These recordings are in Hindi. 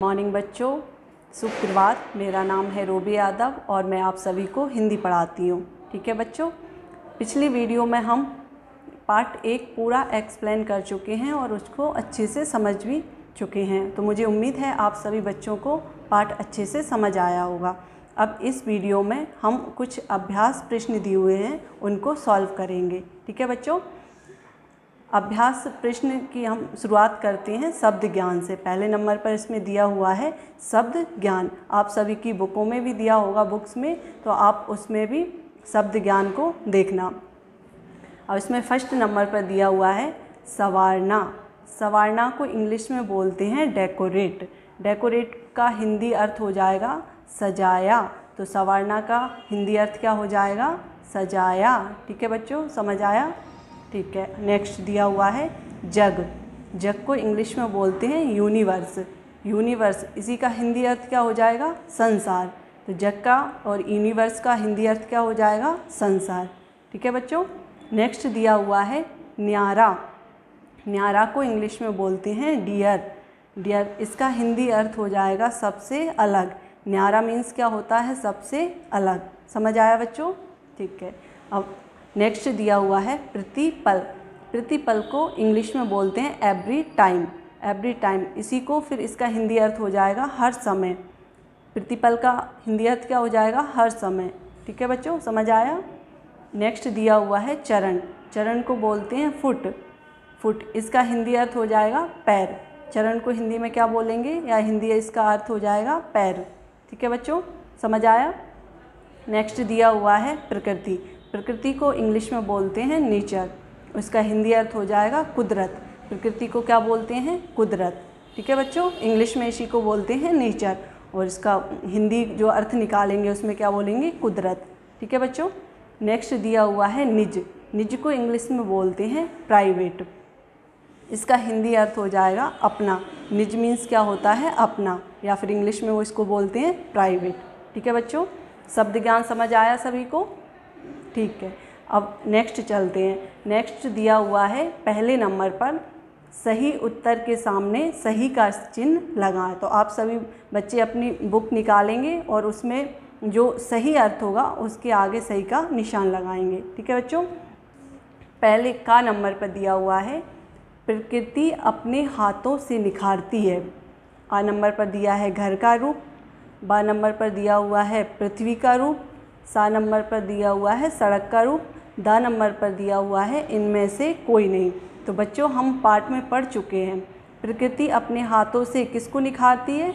मॉर्निंग बच्चों, सुप्रभात। मेरा नाम है रूबी यादव और मैं आप सभी को हिंदी पढ़ाती हूँ। ठीक है बच्चों, पिछली वीडियो में हम पार्ट 1 पूरा एक्सप्लेन कर चुके हैं और उसको अच्छे से समझ भी चुके हैं। तो मुझे उम्मीद है आप सभी बच्चों को पार्ट अच्छे से समझ आया होगा। अब इस वीडियो में हम कुछ अभ्यास प्रश्न दिए हुए हैं, उनको सॉल्व करेंगे। ठीक है बच्चों, अभ्यास प्रश्न की हम शुरुआत करते हैं शब्द ज्ञान से। पहले नंबर पर इसमें दिया हुआ है शब्द ज्ञान। आप सभी की बुकों में भी दिया होगा, बुक्स में, तो आप उसमें भी शब्द ज्ञान को देखना। अब इसमें फर्स्ट नंबर पर दिया हुआ है संवारना। संवारना को इंग्लिश में बोलते हैं डेकोरेट। डेकोरेट का हिंदी अर्थ हो जाएगा सजाया। तो संवारना का हिंदी अर्थ क्या हो जाएगा? सजाया। ठीक है बच्चों, समझ आया? ठीक है। नेक्स्ट दिया हुआ है जग। जग को इंग्लिश में बोलते हैं यूनिवर्स। यूनिवर्स, इसी का हिंदी अर्थ क्या हो जाएगा? संसार। तो जग का और यूनिवर्स का हिंदी अर्थ क्या हो जाएगा? संसार। ठीक है बच्चों। नेक्स्ट दिया हुआ है न्यारा। न्यारा को इंग्लिश में बोलते हैं डियर। डियर, इसका हिंदी अर्थ हो जाएगा सबसे अलग। न्यारा मीन्स क्या होता है? सबसे अलग। समझ आया बच्चों? ठीक है। अब नेक्स्ट दिया हुआ है प्रतिपल। प्रतिपल को इंग्लिश में बोलते हैं एवरी टाइम। एवरी टाइम, इसी को फिर इसका हिंदी अर्थ हो जाएगा हर समय। प्रतिपल का हिंदी अर्थ क्या हो जाएगा? हर समय। ठीक है बच्चों, समझ आया? नेक्स्ट दिया हुआ है चरण। चरण को बोलते हैं फुट। फुट, इसका हिंदी अर्थ हो जाएगा पैर। चरण को हिंदी में क्या बोलेंगे, या हिंदी इसका अर्थ हो जाएगा पैर। ठीक है बच्चों, समझ आया? नेक्स्ट दिया हुआ है प्रकृति। प्रकृति को इंग्लिश में बोलते हैं नेचर। उसका हिंदी अर्थ हो जाएगा कुदरत। प्रकृति को क्या बोलते हैं? कुदरत। ठीक है बच्चों, इंग्लिश में इसी को बोलते हैं नेचर और इसका हिंदी जो अर्थ निकालेंगे उसमें क्या बोलेंगे? कुदरत। ठीक है बच्चों। नेक्स्ट दिया हुआ है निज। निज को इंग्लिश में बोलते हैं प्राइवेट। इसका हिंदी अर्थ हो जाएगा अपना। निज मीन्स क्या होता है? अपना, या फिर इंग्लिश में वो इसको बोलते हैं प्राइवेट। ठीक है बच्चों, शब्द ज्ञान समझ आया सभी को? ठीक है। अब नेक्स्ट चलते हैं। नेक्स्ट दिया हुआ है पहले नंबर पर सही उत्तर के सामने सही का चिन्ह लगाएं। तो आप सभी बच्चे अपनी बुक निकालेंगे और उसमें जो सही अर्थ होगा उसके आगे सही का निशान लगाएंगे। ठीक है बच्चों। पहले का नंबर पर दिया हुआ है प्रकृति अपने हाथों से निखारती है। आ नंबर पर दिया है घर का रूप। बा नंबर पर दिया हुआ है पृथ्वी का रूप। सा नंबर पर दिया हुआ है सड़क का रूप। दा नंबर पर दिया हुआ है इनमें से कोई नहीं। तो बच्चों, हम पाठ में पढ़ चुके हैं प्रकृति अपने हाथों से किसको निखारती है।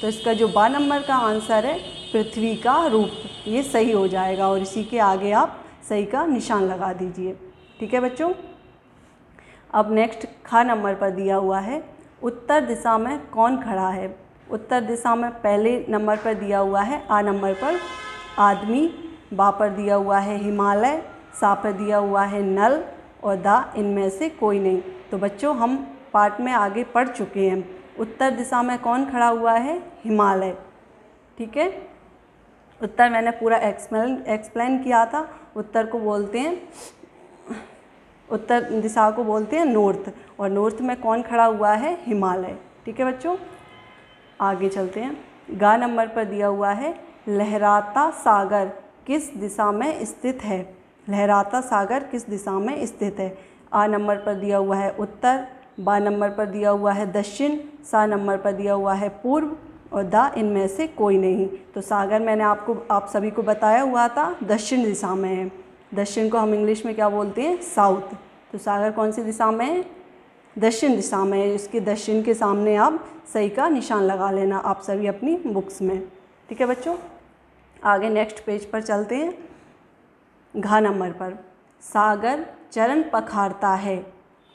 तो इसका जो बा नंबर का आंसर है पृथ्वी का रूप, ये सही हो जाएगा और इसी के आगे आप सही का निशान लगा दीजिए। ठीक है बच्चों। अब नेक्स्ट खा नंबर पर दिया हुआ है उत्तर दिशा में कौन खड़ा है। उत्तर दिशा में पहले नंबर पर दिया हुआ है आ नंबर पर आदमी। बा पर दिया हुआ है हिमालय। सा पर दिया हुआ है नल और दा इनमें से कोई नहीं। तो बच्चों, हम पाठ में आगे पढ़ चुके हैं उत्तर दिशा में कौन खड़ा हुआ है? हिमालय। ठीक है। उत्तर मैंने पूरा एक्सप्लेन किया था। उत्तर को बोलते हैं, उत्तर दिशा को बोलते हैं नॉर्थ, और नॉर्थ में कौन खड़ा हुआ है? हिमालय। ठीक है बच्चों, आगे चलते हैं। गा नंबर पर दिया हुआ है लहराता सागर किस दिशा में स्थित है। लहराता सागर किस दिशा में स्थित है? आ नंबर पर दिया हुआ है उत्तर। बा नंबर पर दिया हुआ है दक्षिण। सा नंबर पर दिया हुआ है पूर्व और दा इनमें से कोई नहीं। तो सागर मैंने आप सभी को बताया हुआ था दक्षिण दिशा में है। दक्षिण को हम इंग्लिश में क्या बोलते हैं? साउथ। तो सागर कौन सी दिशा में है? दक्षिण दिशा में है। इसके दक्षिण के सामने आप सही का निशान लगा लेना आप सभी अपनी बुक्स में। ठीक है बच्चों, आगे नेक्स्ट पेज पर चलते हैं। घा नंबर पर सागर चरण पखारता है।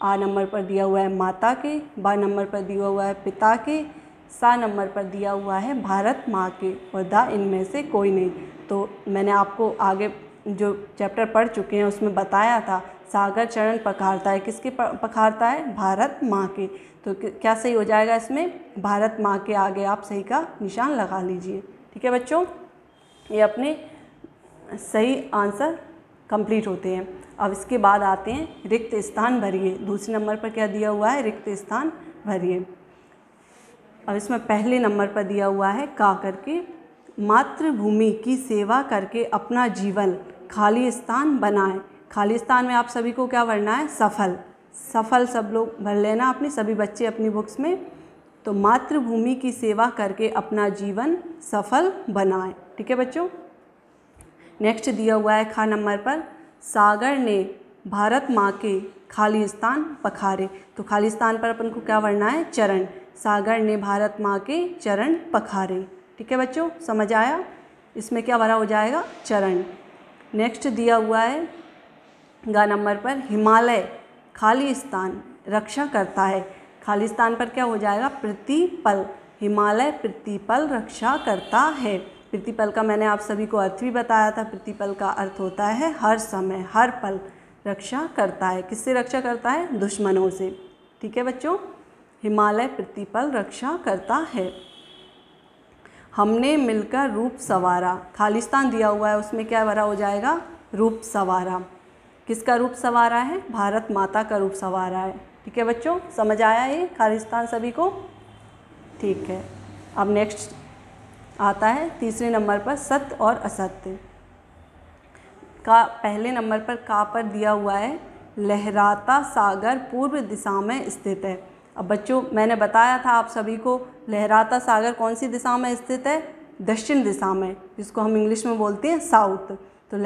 आ नंबर पर दिया हुआ है माता के। बा नंबर पर दिया हुआ है पिता के। सा नंबर पर दिया हुआ है भारत माँ के और दा इनमें से कोई नहीं। तो मैंने आपको आगे जो चैप्टर पढ़ चुके हैं उसमें बताया था सागर चरण पखारता है। किसके पखारता है? भारत माँ के। तो क्या सही हो जाएगा इसमें? भारत माँ के आगे आप सही का निशान लगा लीजिए। ठीक है बच्चों, ये अपने सही आंसर कंप्लीट होते हैं। अब इसके बाद आते हैं रिक्त स्थान भरिए। दूसरे नंबर पर क्या दिया हुआ है? रिक्त स्थान भरिए। अब इसमें पहले नंबर पर दिया हुआ है का करके, मातृभूमि की सेवा करके अपना जीवन खालिस्तान बनाएं। खालिस्तान में आप सभी को क्या भरना है? सफल। सफल सब लोग भर लेना अपनी, सभी बच्चे अपनी बुक्स में। तो मातृभूमि की सेवा करके अपना जीवन सफल बनाएं। ठीक है बच्चों। नेक्स्ट दिया हुआ है खा नंबर पर, सागर ने भारत माँ के खालिस्तान पखारे। तो खालिस्तान पर अपन को क्या भरना है? चरण। सागर ने भारत माँ के चरण पखारे। ठीक है बच्चों, समझ आया? इसमें क्या भरा हो जाएगा? चरण। नेक्स्ट दिया हुआ है गा नंबर पर, हिमालय खालिस्तान रक्षा करता है। खालिस्तान पर क्या हो जाएगा? प्रतिपल। हिमालय प्रतिपल रक्षा करता है। प्रतिपल का मैंने आप सभी को अर्थ भी बताया था। प्रतिपल का अर्थ होता है हर समय, हर पल रक्षा करता है। किससे रक्षा करता है? दुश्मनों से। ठीक है बच्चों, हिमालय प्रतिपल रक्षा करता है। हमने मिलकर रूप संवारा। खालिस्तान दिया हुआ है, उसमें क्या भरा हो जाएगा? रूप संवारा। किसका रूप संवारा है? भारत माता का रूप संवारा है। ठीक है बच्चों, समझ आया ये खालिस्तान सभी को? ठीक है। अब नेक्स्ट आता है तीसरे नंबर पर, सत्य और असत्य का। पहले नंबर पर का पर दिया हुआ है, लहराता सागर पूर्व दिशा में स्थित है। अब बच्चों मैंने बताया था आप सभी को, लहराता सागर कौन सी दिशा में स्थित है? दक्षिण दिशा में, जिसको हम इंग्लिश में बोलते हैं साउथ। तो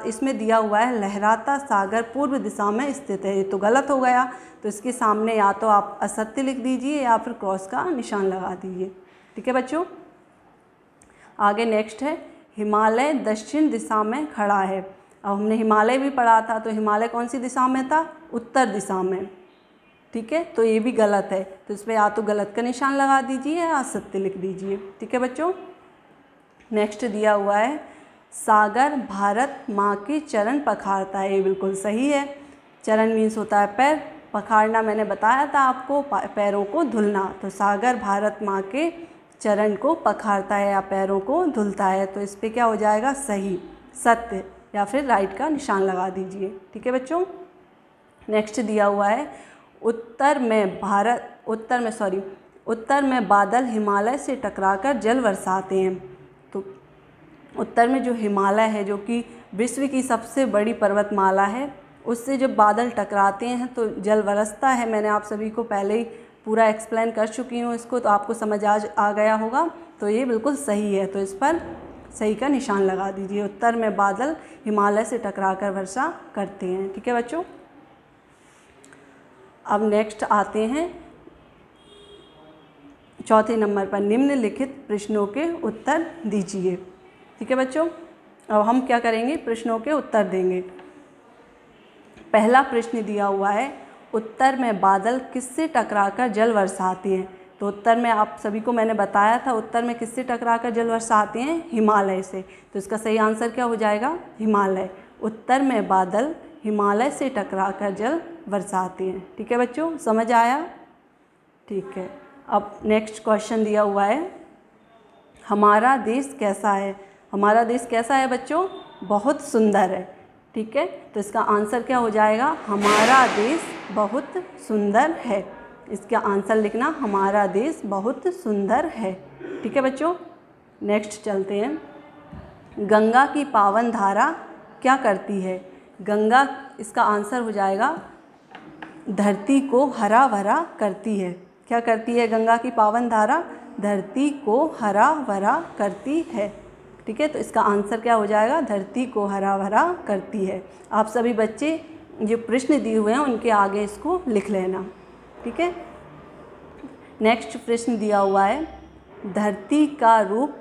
इसमें दिया हुआ है लहराता सागर पूर्व दिशा में स्थित है। ये तो गलत हो गया, तो इसके सामने या तो आप असत्य लिख दीजिए या फिर क्रॉस का निशान लगा दीजिए। ठीक है बच्चों। आगे नेक्स्ट है, हिमालय दक्षिण दिशा में खड़ा है। अब हमने हिमालय भी पढ़ा था, तो हिमालय कौन सी दिशा में था? उत्तर दिशा में। ठीक है, तो ये भी गलत है, तो इसमें या तो गलत का निशान लगा दीजिए या असत्य लिख दीजिए। ठीक है बच्चों। नेक्स्ट दिया हुआ है, सागर भारत माँ के चरण पखारता है। ये बिल्कुल सही है। चरण मीन्स होता है पैर, पखारना मैंने बताया था आपको, पैरों को धुलना। तो सागर भारत माँ के चरण को पखारता है या पैरों को धुलता है। तो इस पर क्या हो जाएगा? सही, सत्य या फिर राइट का निशान लगा दीजिए। ठीक है बच्चों। नेक्स्ट दिया हुआ है, उत्तर में बादल हिमालय से टकराकर जल बरसाते हैं। तो उत्तर में जो हिमालय है, जो कि विश्व की सबसे बड़ी पर्वतमाला है, उससे जब बादल टकराते हैं तो जल बरसता है। मैंने आप सभी को पहले ही पूरा एक्सप्लेन कर चुकी हूँ इसको, तो आपको समझ आ गया होगा। तो ये बिल्कुल सही है, तो इस पर सही का निशान लगा दीजिए। उत्तर में बादल हिमालय से टकराकर वर्षा करते हैं। ठीक है बच्चों। अब नेक्स्ट आते हैं चौथे नंबर पर, निम्नलिखित प्रश्नों के उत्तर दीजिए। ठीक है बच्चों। अब हम क्या करेंगे? प्रश्नों के उत्तर देंगे। पहला प्रश्न दिया हुआ है, उत्तर में बादल किससे टकराकर जल बरसाते हैं। तो उत्तर में आप सभी को मैंने बताया था, उत्तर में किससे टकराकर जल बरसाते हैं? हिमालय से। तो इसका सही आंसर क्या हो जाएगा? हिमालय। उत्तर में बादल हिमालय से टकराकर जल बरसाते हैं। ठीक है बच्चों, समझ आया? ठीक है। अब नेक्स्ट क्वेश्चन दिया हुआ है, हमारा देश कैसा है। हमारा देश कैसा है बच्चों? बहुत सुंदर है। ठीक है, तो इसका आंसर क्या हो जाएगा? हमारा देश बहुत सुंदर है। इसका आंसर लिखना, हमारा देश बहुत सुंदर है। ठीक है बच्चों। नेक्स्ट चलते हैं, गंगा की पावन धारा क्या करती है। गंगा, इसका आंसर हो जाएगा धरती को हरा भरा करती है। क्या करती है गंगा की पावन धारा? धरती को हरा भरा करती है। ठीक है, तो इसका आंसर क्या हो जाएगा? धरती को हरा भरा करती है। आप सभी बच्चे जो प्रश्न दिए हुए हैं उनके आगे इसको लिख लेना। ठीक है। नेक्स्ट प्रश्न दिया हुआ है, धरती का रूप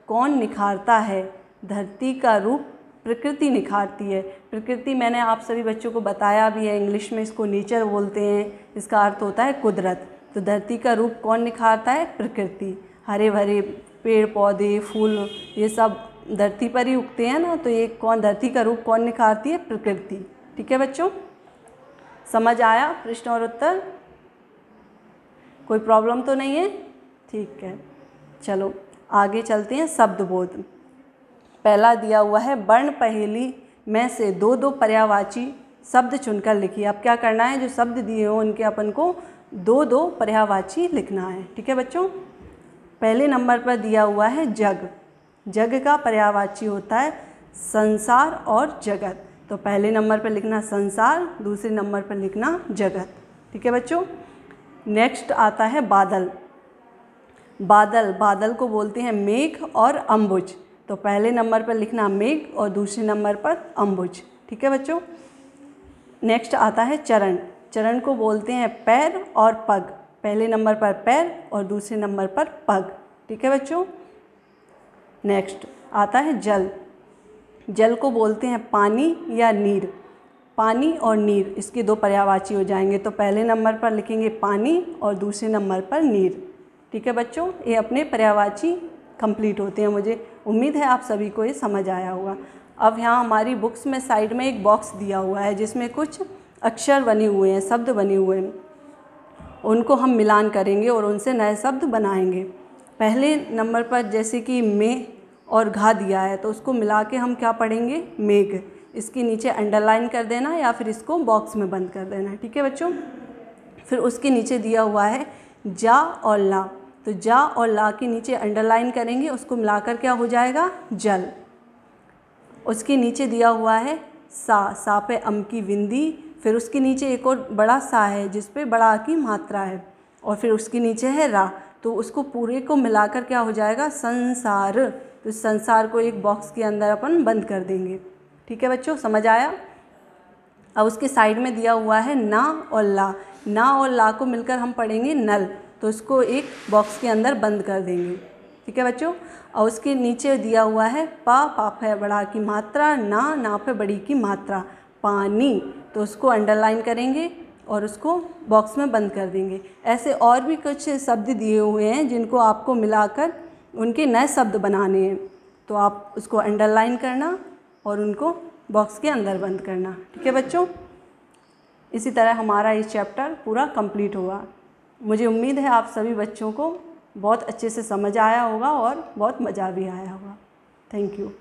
कौन निखारता है। धरती का रूप प्रकृति निखारती है। प्रकृति मैंने आप सभी बच्चों को बताया भी है, इंग्लिश में इसको नेचर बोलते हैं। इसका अर्थ होता है कुदरत। तो धरती का रूप कौन निखारता है? प्रकृति। हरे भरे पेड़ पौधे फूल ये सब धरती पर ही उगते हैं ना, तो ये धरती का रूप कौन निखारती है? प्रकृति। ठीक है बच्चों, समझ आया प्रश्न और उत्तर? कोई प्रॉब्लम तो नहीं है? ठीक है, चलो आगे चलते हैं। शब्दबोध पहला दिया हुआ है, वर्ण पहेली में से दो दो पर्यायवाची शब्द चुनकर लिखिए। अब क्या करना है, जो शब्द दिए हो उनके अपन को दो दो पर्यायवाची लिखना है। ठीक है बच्चों, पहले नंबर पर दिया हुआ है जग। जग का पर्यायवाची होता है संसार और जगत। तो पहले नंबर पर लिखना संसार, दूसरे नंबर पर लिखना जगत। ठीक है बच्चों। नेक्स्ट आता है बादल। बादल, बादल को बोलते हैं मेघ और अम्बुज। तो पहले नंबर पर लिखना मेघ और दूसरे नंबर पर अम्बुज। ठीक है बच्चों। नेक्स्ट आता है चरण। चरण को बोलते हैं पैर और पग। पहले नंबर पर पैर और दूसरे नंबर पर पग। ठीक है बच्चों। नेक्स्ट आता है जल। जल को बोलते हैं पानी या नीर। पानी और नीर, इसके दो पर्यायवाची हो जाएंगे। तो पहले नंबर पर लिखेंगे पानी और दूसरे नंबर पर नीर। ठीक है बच्चों, ये अपने पर्यायवाची कंप्लीट होते हैं। मुझे उम्मीद है आप सभी को ये समझ आया होगा। अब यहाँ हमारी बुक्स में साइड में एक बॉक्स दिया हुआ है जिसमें कुछ अक्षर बने हुए हैं, शब्द बने हुए हैं। उनको हम मिलान करेंगे और उनसे नए शब्द बनाएंगे। पहले नंबर पर जैसे कि में और घा दिया है तो उसको मिला के हम क्या पढ़ेंगे, मेघ। इसके नीचे अंडरलाइन कर देना या फिर इसको बॉक्स में बंद कर देना। ठीक है बच्चों। फिर उसके नीचे दिया हुआ है जा और ला। तो जा और ला के नीचे अंडरलाइन करेंगे, उसको मिलाकर क्या हो जाएगा, जल। उसके नीचे दिया हुआ है सा। सा पे अम की बिंदी। फिर उसके नीचे एक और बड़ा सा है जिस पे बड़ा की मात्रा है। और फिर उसके नीचे है रा। तो उसको पूरे को मिलाकर क्या हो जाएगा, संसार। तो संसार को एक बॉक्स के अंदर अपन बंद कर देंगे। ठीक है बच्चों, समझ आया। अब उसके साइड में दिया हुआ है ना और ला। ना और ला को मिलकर हम पढ़ेंगे नल। तो इसको एक बॉक्स के अंदर बंद कर देंगे। ठीक है बच्चों। और उसके नीचे दिया हुआ है पा। पा पे बड़ा की मात्रा, ना। ना पे बड़ी की मात्रा, पानी। तो उसको अंडरलाइन करेंगे और उसको बॉक्स में बंद कर देंगे। ऐसे और भी कुछ शब्द दिए हुए हैं जिनको आपको मिलाकर उनके नए शब्द बनाने हैं। तो आप उसको अंडरलाइन करना और उनको बॉक्स के अंदर बंद करना। ठीक है बच्चों। इसी तरह हमारा ये चैप्टर पूरा कंप्लीट हुआ। मुझे उम्मीद है आप सभी बच्चों को बहुत अच्छे से समझ आया होगा और बहुत मज़ा भी आया होगा। Thank you.